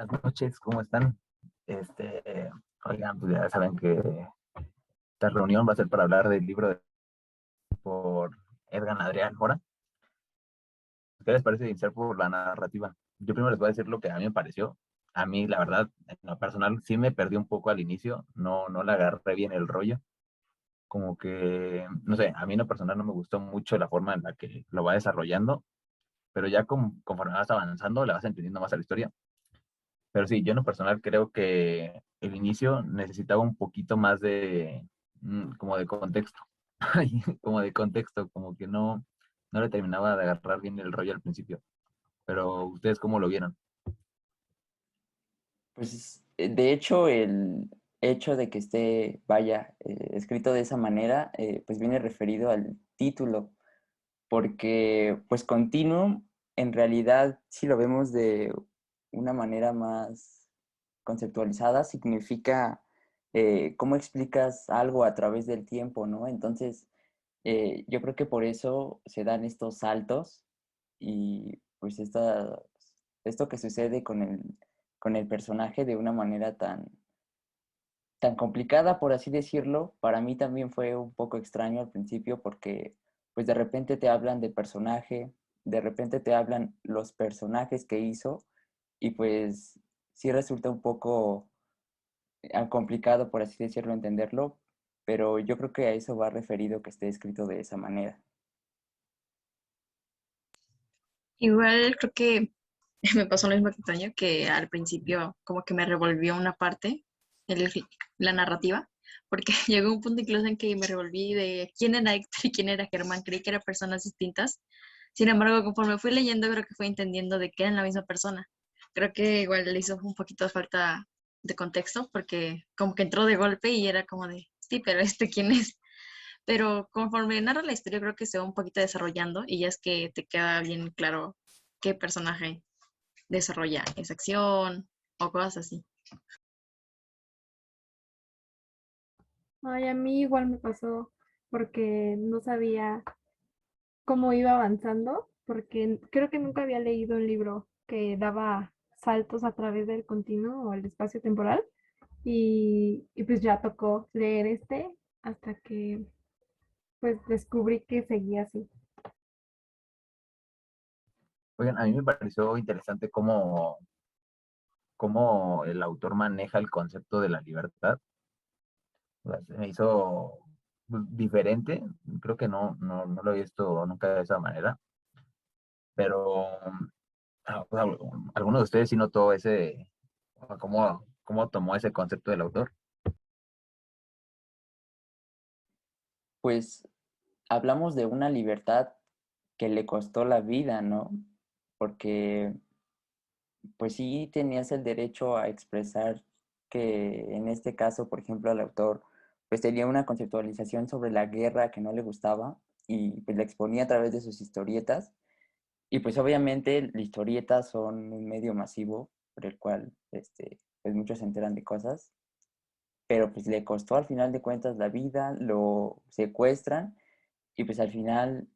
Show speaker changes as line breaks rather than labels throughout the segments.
Buenas noches, ¿cómo están? Oigan, pues ya saben que esta reunión va a ser para hablar del libro por Edgar Adrián Mora. ¿Qué les parece iniciar por la narrativa? Yo primero les voy a decir lo que a mí me pareció. A mí, la verdad, en lo personal, sí me perdí un poco al inicio, no le agarré bien el rollo. Como que, no sé, a mí en lo personal no me gustó mucho la forma en la que lo va desarrollando, pero ya conforme vas avanzando, le vas entendiendo más a la historia. Pero sí, yo en lo personal creo que el inicio necesitaba un poquito más de, como de contexto. Como de contexto, como que no le terminaba de agarrar bien el rollo al principio. Pero ustedes, ¿cómo lo vieron?
Pues de hecho el hecho de que esté, vaya, escrito de esa manera, pues viene referido al título, porque pues Continuum, en realidad, si lo vemos de una manera más conceptualizada, significa cómo explicas algo a través del tiempo, ¿no? Entonces, yo creo que por eso se dan estos saltos y pues esto que sucede con el personaje de una manera tan complicada, por así decirlo, para mí también fue un poco extraño al principio porque pues de repente te hablan de personaje, de repente te hablan los personajes que hizo y pues sí resulta un poco complicado, por así decirlo, entenderlo, pero yo creo que a eso va referido que esté escrito de esa manera.
Igual creo que me pasó lo mismo que Toño, que al principio como que me revolvió una parte, el- la narrativa, porque llegó un punto incluso en que me revolví de quién era Héctor y quién era Germán, creí que eran personas distintas. Sin embargo, conforme fui leyendo, creo que fui entendiendo de que eran la misma persona. Creo que igual le hizo un poquito de falta de contexto, porque como que entró de golpe y era como de, sí, pero ¿quién es? Pero conforme narra la historia, creo que se va un poquito desarrollando y ya es que te queda bien claro qué personaje desarrolla esa acción o cosas así.
Ay, a mí igual me pasó porque no sabía cómo iba avanzando, porque creo que nunca había leído un libro que daba saltos a través del continuo o el espacio temporal y pues ya tocó leer este hasta que pues descubrí que seguía así.
Oigan, a mí me pareció interesante cómo el autor maneja el concepto de la libertad. O sea, se me hizo diferente. Creo que no lo he visto nunca de esa manera. Pero o sea, ¿alguno de ustedes sí notó o sea, cómo tomó ese concepto del autor?
Pues hablamos de una libertad que le costó la vida, ¿no? Porque pues sí tenías el derecho a expresar que en este caso, por ejemplo, el autor pues tenía una conceptualización sobre la guerra que no le gustaba y pues la exponía a través de sus historietas. Y pues obviamente las historietas son un medio masivo por el cual pues muchos se enteran de cosas, pero pues le costó al final de cuentas la vida, lo secuestran y pues al final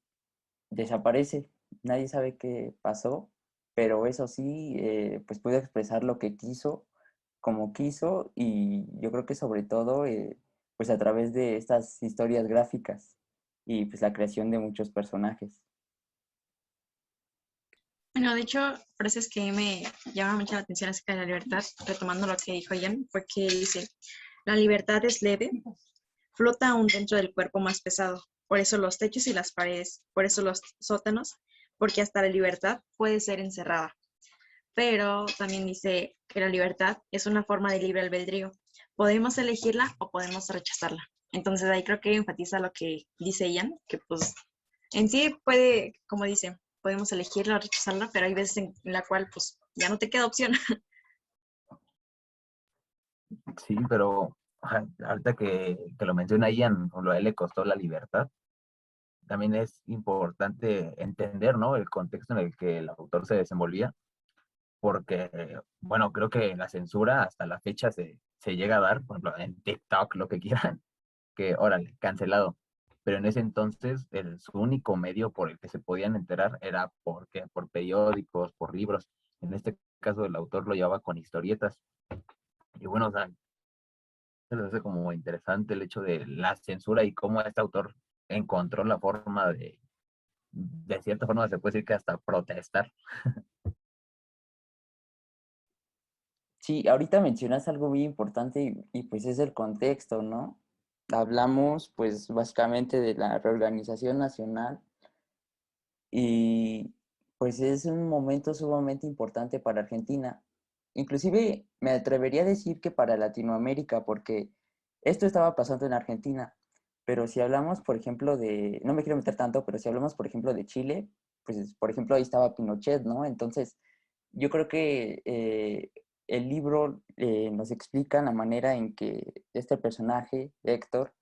desaparece. Nadie sabe qué pasó, pero eso sí, pues pudo expresar lo que quiso, como quiso, y yo creo que sobre todo, pues a través de estas historias gráficas y pues la creación de muchos personajes.
Bueno, de hecho, frases que me llaman mucho la atención acerca de la libertad, retomando lo que dijo Ian, fue que dice, la libertad es leve, flota aún dentro del cuerpo más pesado, por eso los techos y las paredes, por eso los sótanos, porque hasta la libertad puede ser encerrada. Pero también dice que la libertad es una forma de libre albedrío. Podemos elegirla o podemos rechazarla. Entonces ahí creo que enfatiza lo que dice Ian, que pues en sí puede, como dice, podemos elegirla o rechazarla, pero hay veces en la cual pues ya no te queda opción.
Sí, pero ajá, ahorita que lo menciona Ian, a él le costó la libertad. También es importante entender, ¿no? El contexto en el que el autor se desenvolvía, porque, bueno, creo que la censura hasta la fecha se llega a dar, por ejemplo, en TikTok, lo que quieran, que, órale, cancelado. Pero en ese entonces, su único medio por el que se podían enterar era por periódicos, por libros. En este caso del autor lo llevaba con historietas. Y bueno, o sea, se les hace como interesante el hecho de la censura y cómo este autor encontró la forma de cierta forma se puede decir que hasta protestar.
Sí, ahorita mencionas algo muy importante pues es el contexto, ¿no? Hablamos pues básicamente de la reorganización nacional y pues es un momento sumamente importante para Argentina. Inclusive me atrevería a decir que para Latinoamérica, porque esto estaba pasando en Argentina, pero si hablamos, por ejemplo, no me quiero meter tanto, pero si hablamos, por ejemplo, de Chile, pues, por ejemplo, ahí estaba Pinochet, ¿no? Entonces, yo creo que el libro nos explica la manera en que este personaje, Héctor,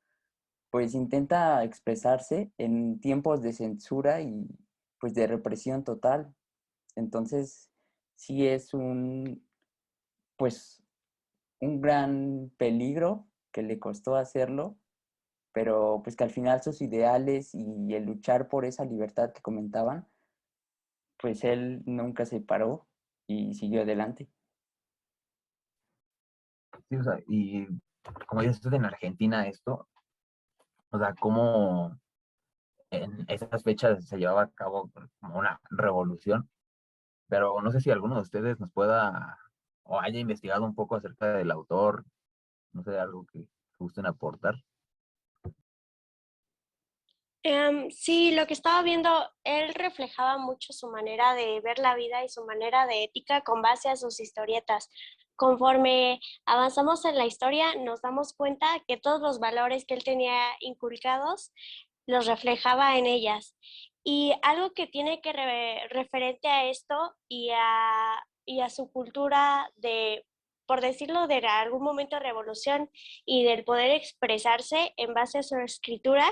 pues intenta expresarse en tiempos de censura y pues de represión total. Entonces, sí es pues, un gran peligro que le costó hacerlo, pero pues que al final sus ideales y el luchar por esa libertad que comentaban, pues él nunca se paró y siguió adelante.
Sí, o sea, y como dices, en Argentina esto, o sea, cómo en esas fechas se llevaba a cabo como una revolución, pero no sé si alguno de ustedes nos pueda o haya investigado un poco acerca del autor, no sé, algo que gusten aportar.
Sí, lo que estaba viendo, él reflejaba mucho su manera de ver la vida y su manera de ética con base a sus historietas. Conforme avanzamos en la historia, nos damos cuenta que todos los valores que él tenía inculcados los reflejaba en ellas. Y algo que tiene que referente a esto y a su cultura de, por decirlo, de algún momento de revolución y del poder expresarse en base a su escritura,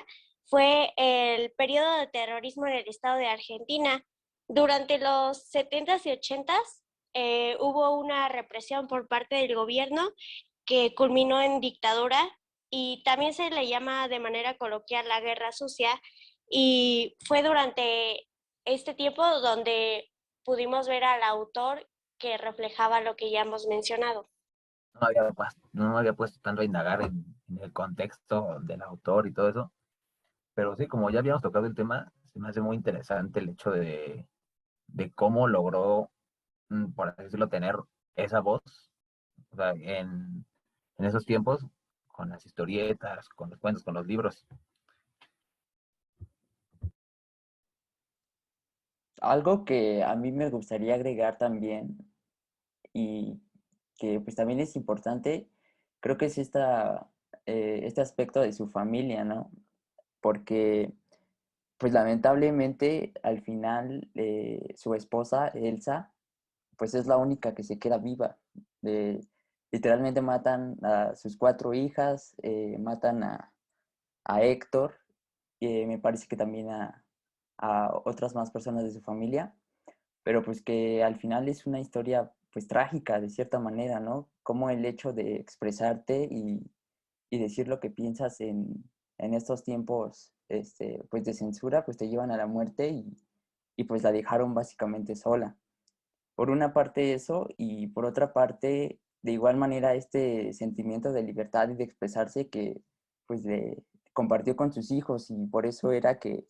fue el periodo de terrorismo en el estado de Argentina. Durante los 70s y 80s hubo una represión por parte del gobierno que culminó en dictadura y también se le llama de manera coloquial la guerra sucia y fue durante este tiempo donde pudimos ver al autor que reflejaba lo que ya hemos mencionado.
No me había puesto tanto a indagar en el contexto del autor y todo eso, pero sí, como ya habíamos tocado el tema, se me hace muy interesante el hecho de cómo logró, por así decirlo, tener esa voz, o sea, en esos tiempos, con las historietas, con los cuentos, con los libros.
Algo que a mí me gustaría agregar también y que pues también es importante, creo que es este aspecto de su familia, ¿no? Porque pues lamentablemente al final su esposa, Elsa, pues es la única que se queda viva. Eh, Literalmente matan a sus 4 hijas, matan a Héctor, me parece que también a otras más personas de su familia, pero pues que al final es una historia pues trágica de cierta manera, ¿no? Como el hecho de expresarte y decir lo que piensas en estos tiempos pues de censura, pues te llevan a la muerte y pues la dejaron básicamente sola. Por una parte eso y por otra parte de igual manera este sentimiento de libertad y de expresarse que pues compartió con sus hijos y por eso era que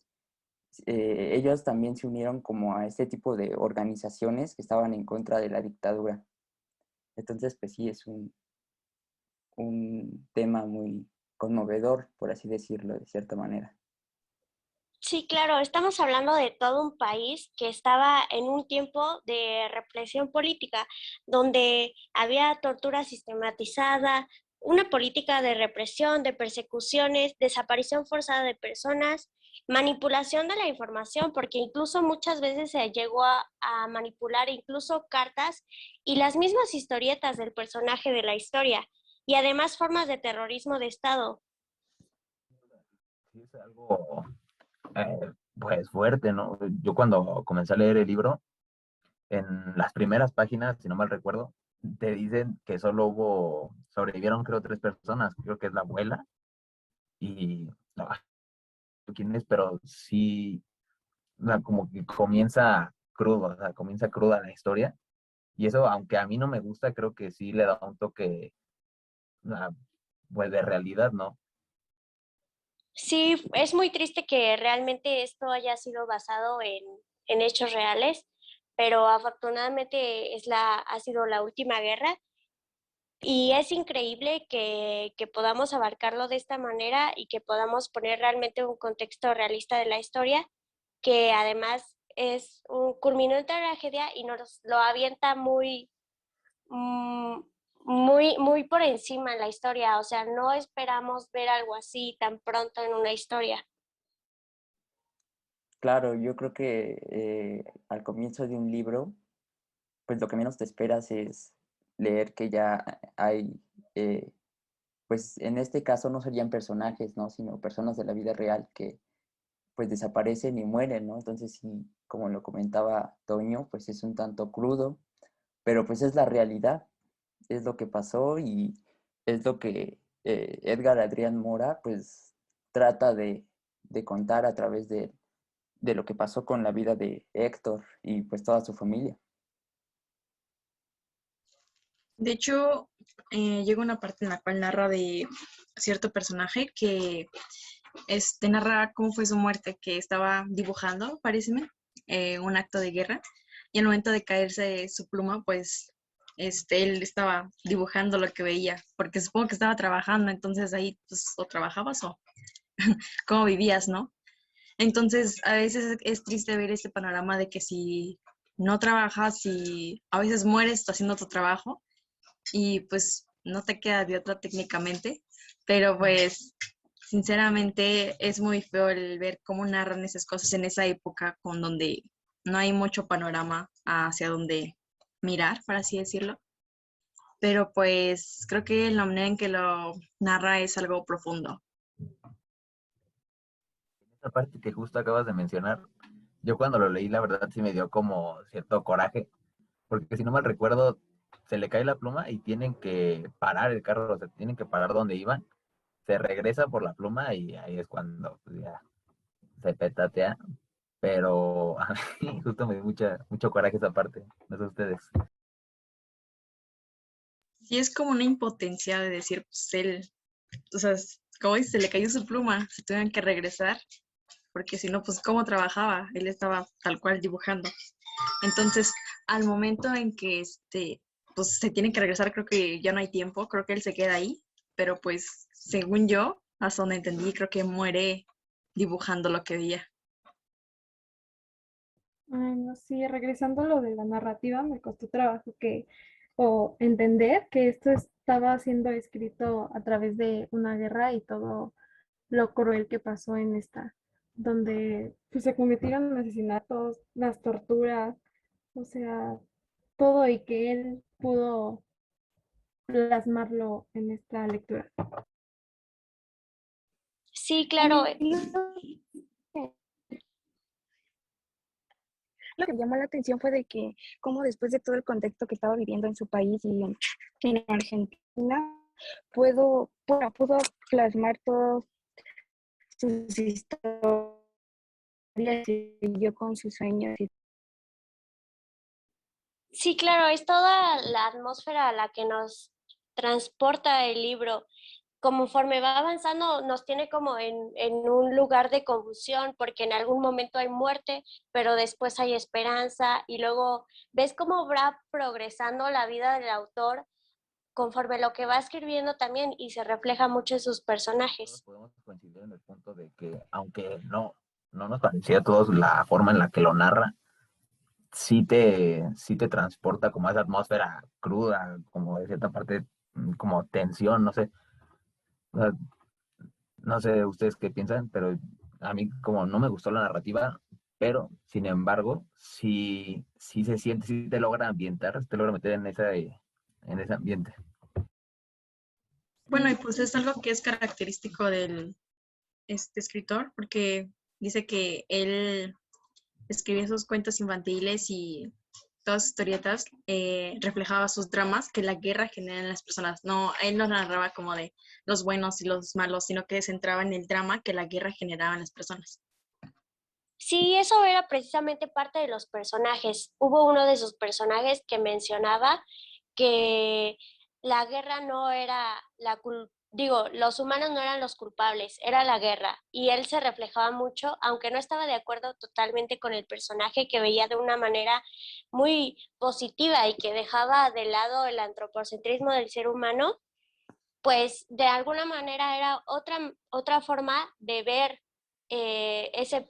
ellos también se unieron como a este tipo de organizaciones que estaban en contra de la dictadura. Entonces, pues sí, es un tema muy conmovedor, por así decirlo, de cierta manera.
Sí, claro, estamos hablando de todo un país que estaba en un tiempo de represión política, donde había tortura sistematizada, una política de represión, de persecuciones, desaparición forzada de personas, manipulación de la información, porque incluso muchas veces se llegó a manipular incluso cartas y las mismas historietas del personaje de la historia, y además formas de terrorismo de Estado.
Sí, es algo pues fuerte, ¿no? Yo cuando comencé a leer el libro, en las primeras páginas, si no mal recuerdo, te dicen que sobrevivieron creo 3 personas, creo que es la abuela y no, quién es, pero sí, o sea, como que comienza crudo, o sea, comienza cruda la historia Y eso, aunque a mí no me gusta, creo que sí le da un toque, pues, de realidad, ¿no?
Sí, es muy triste que realmente esto haya sido basado en hechos reales, pero afortunadamente ha sido la última guerra y es increíble que podamos abarcarlo de esta manera y que podamos poner realmente un contexto realista de la historia, que además culminó en tragedia y nos lo avienta mm, muy por encima en la historia. O sea, no esperamos ver algo así tan pronto en una historia.
Claro, yo creo que al comienzo de un libro, pues lo que menos te esperas es leer que ya hay, eh, pues en este caso no serían personajes, ¿no? Sino personas de la vida real que pues desaparecen y mueren, ¿no? Entonces sí, como lo comentaba Toño, pues es un tanto crudo, pero pues es la realidad, es lo que pasó y es lo que Edgar Adrián Mora pues trata de contar a través de lo que pasó con la vida de Héctor y pues toda su familia.
De hecho, llega una parte en la cual narra de cierto personaje que narra cómo fue su muerte, que estaba dibujando, paréceme, un acto de guerra, y al momento de caerse su pluma, pues él estaba dibujando lo que veía, porque supongo que estaba trabajando, entonces ahí pues o trabajabas o cómo vivías, ¿no? Entonces a veces es triste ver este panorama de que si no trabajas y a veces mueres haciendo tu trabajo y pues no te queda de otra técnicamente, pero pues sinceramente es muy feo el ver cómo narran esas cosas en esa época con donde no hay mucho panorama hacia donde mirar, por así decirlo. Pero pues creo que la manera en que lo narra es algo profundo.
Esa parte que justo acabas de mencionar, yo cuando lo leí, la verdad sí me dio como cierto coraje, porque si no mal recuerdo, se le cae la pluma y tienen que parar el carro, o sea, tienen que parar donde iban, se regresa por la pluma y ahí es cuando pues, ya se petatea, pero a mí justo me dio mucho coraje esa parte, no sé ustedes.
Sí es como una impotencia de decir, pues él, o sea, como dice, se le cayó su pluma, se tuvieron que regresar, porque si no, pues cómo trabajaba, él estaba tal cual dibujando. Entonces, al momento en que pues se tiene que regresar, creo que ya no hay tiempo, creo que él se queda ahí, pero pues según yo, hasta donde entendí, creo que muere dibujando lo que veía.
Ay, no, sí, regresando a lo de la narrativa, me costó trabajo o entender que esto estaba siendo escrito a través de una guerra y todo lo cruel que pasó en esta, donde pues, se cometieron asesinatos, las torturas, o sea, todo y que él pudo plasmarlo en esta lectura.
Sí,
A
claro.
mí lo que me llamó la atención fue de que, como después de todo el contexto que estaba viviendo en su país y en Argentina, pudo plasmar todas sus historias y siguió con sus sueños.
Sí, claro, es toda la atmósfera a la que nos transporta el libro. Conforme va avanzando, nos tiene como en un lugar de confusión, porque en algún momento hay muerte, pero después hay esperanza, y luego ves cómo va progresando la vida del autor conforme lo que va escribiendo también, y se refleja mucho en sus
Todos
personajes.
podemos coincidir en el punto de que, aunque no nos parecía a todos la forma en la que lo narra, sí te transporta como a esa atmósfera cruda, como de cierta parte, como tensión, no sé. O sea, no sé ustedes qué piensan, pero a mí como no me gustó la narrativa, pero sin embargo, sí se siente, sí te logra ambientar, te logra meter en ese ambiente.
Bueno, y pues es algo que es característico del escritor, porque dice que él escribía sus cuentos infantiles y todas sus historietas reflejaba sus dramas que la guerra genera en las personas. No, él no narraba como de los buenos y los malos, sino que se centraba en el drama que la guerra generaba en las personas.
Sí, eso era precisamente parte de los personajes. Hubo uno de sus personajes que mencionaba que la guerra no era digo, los humanos no eran los culpables, era la guerra. Y él se reflejaba mucho, aunque no estaba de acuerdo totalmente con el personaje que veía de una manera muy positiva y que dejaba de lado el antropocentrismo del ser humano, pues de alguna manera era otra forma de ver esa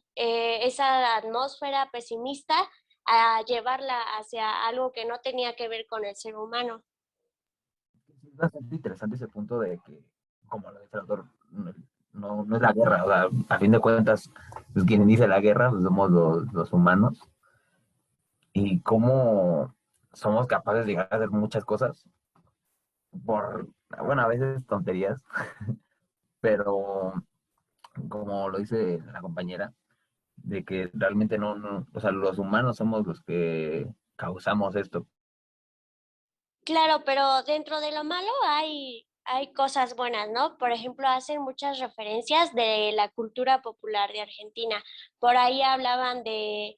atmósfera pesimista a llevarla hacia algo que no tenía que ver con el ser humano.
Es bastante interesante ese punto de que, como lo dice el autor, no es la guerra, o sea, a fin de cuentas, pues, quien inicia la guerra pues, somos los humanos, y cómo somos capaces de llegar a hacer muchas cosas por, bueno, a veces tonterías, pero como lo dice la compañera, de que realmente o sea, los humanos somos los que causamos esto.
Claro, pero dentro de lo malo hay cosas buenas, ¿no? Por ejemplo, hacen muchas referencias de la cultura popular de Argentina. Por ahí hablaban de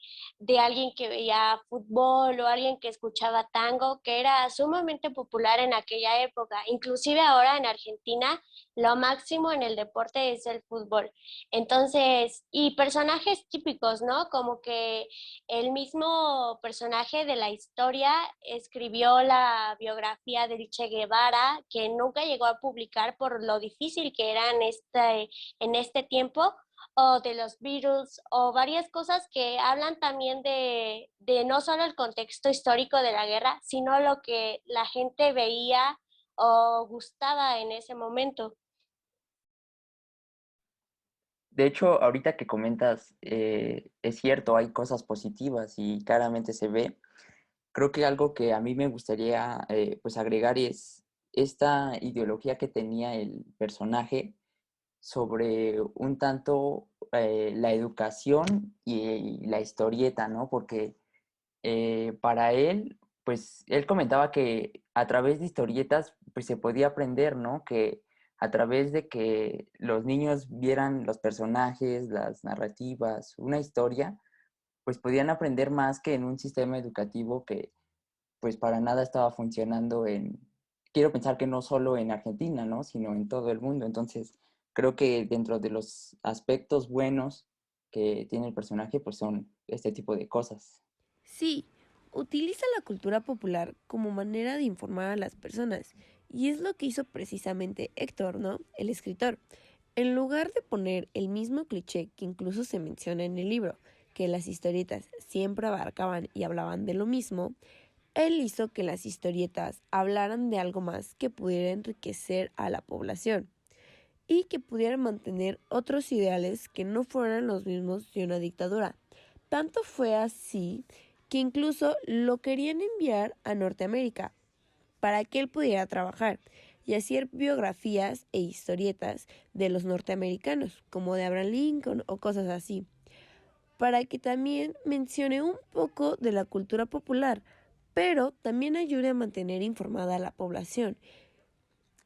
alguien que veía fútbol o alguien que escuchaba tango, que era sumamente popular en aquella época. Inclusive ahora en Argentina, lo máximo en el deporte es el fútbol. Entonces, y personajes típicos, ¿no? Como que el mismo personaje de la historia escribió la biografía del Che Guevara, que nunca llegó a publicar por lo difícil que era en este tiempo, o de los Beatles, o varias cosas que hablan también de no solo el contexto histórico de la guerra, sino lo que la gente veía o gustaba en ese momento.
De hecho, ahorita que comentas, es cierto, hay cosas positivas y claramente se ve. Creo que algo que a mí me gustaría pues agregar es esta ideología que tenía el personaje sobre un tanto la educación y la historieta, ¿no? Porque para él, pues él comentaba que a través de historietas, pues se podía aprender, ¿no? Que a través de que los niños vieran los personajes, las narrativas, una historia, pues podían aprender más que en un sistema educativo que pues para nada estaba funcionando quiero pensar que no solo en Argentina, ¿no? Sino en todo el mundo. Entonces, creo que dentro de los aspectos buenos que tiene el personaje, pues son este tipo de cosas.
Sí, utiliza la cultura popular como manera de informar a las personas, y es lo que hizo precisamente Héctor, ¿no? El escritor. En lugar de poner el mismo cliché que incluso se menciona en el libro, que las historietas siempre abarcaban y hablaban de lo mismo, él hizo que las historietas hablaran de algo más que pudiera enriquecer a la población y que pudieran mantener otros ideales que no fueran los mismos de una dictadura. Tanto fue así que incluso lo querían enviar a Norteamérica para que él pudiera trabajar y hacer biografías e historietas de los norteamericanos, como de Abraham Lincoln o cosas así, para que también mencione un poco de la cultura popular, pero también ayude a mantener informada a la población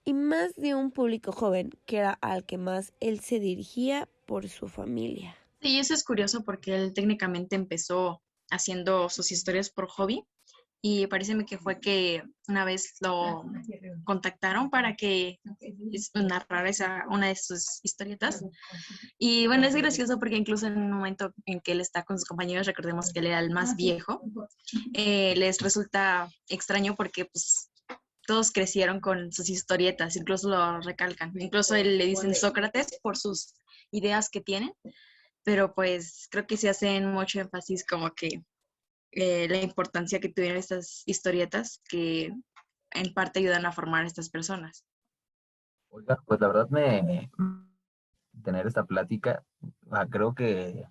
y más de un público joven, que era al que más él se dirigía por su familia.
Sí, eso es curioso porque él técnicamente empezó haciendo sus historias por hobby y parece que fue que una vez lo contactaron para que narrara una de sus historietas. Y bueno, es gracioso porque incluso en un momento en que él está con sus compañeros, recordemos que él era el más viejo, les resulta extraño porque pues todos crecieron con sus historietas, incluso lo recalcan. Incluso él le dicen Sócrates por sus ideas que tiene, pero pues creo que se hacen mucho énfasis como que la importancia que tuvieron estas historietas que en parte ayudan a formar a estas personas.
Oiga, pues la verdad tener esta plática, creo que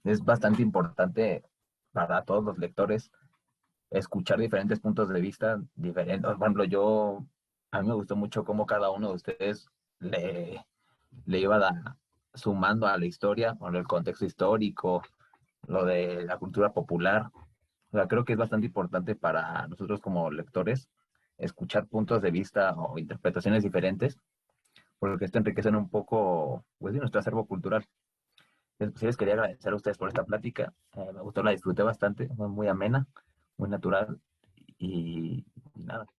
es bastante importante para todos los lectores escuchar diferentes puntos de vista, diferentes. Por ejemplo, a mí me gustó mucho cómo cada uno de ustedes le iba sumando a la historia, con el contexto histórico, lo de la cultura popular. O sea, creo que es bastante importante para nosotros como lectores escuchar puntos de vista o interpretaciones diferentes, porque esto enriquece un poco, pues, nuestro acervo cultural. Sí les quería agradecer a ustedes por esta plática. Me gustó, la disfruté bastante, fue muy amena, muy natural y nada.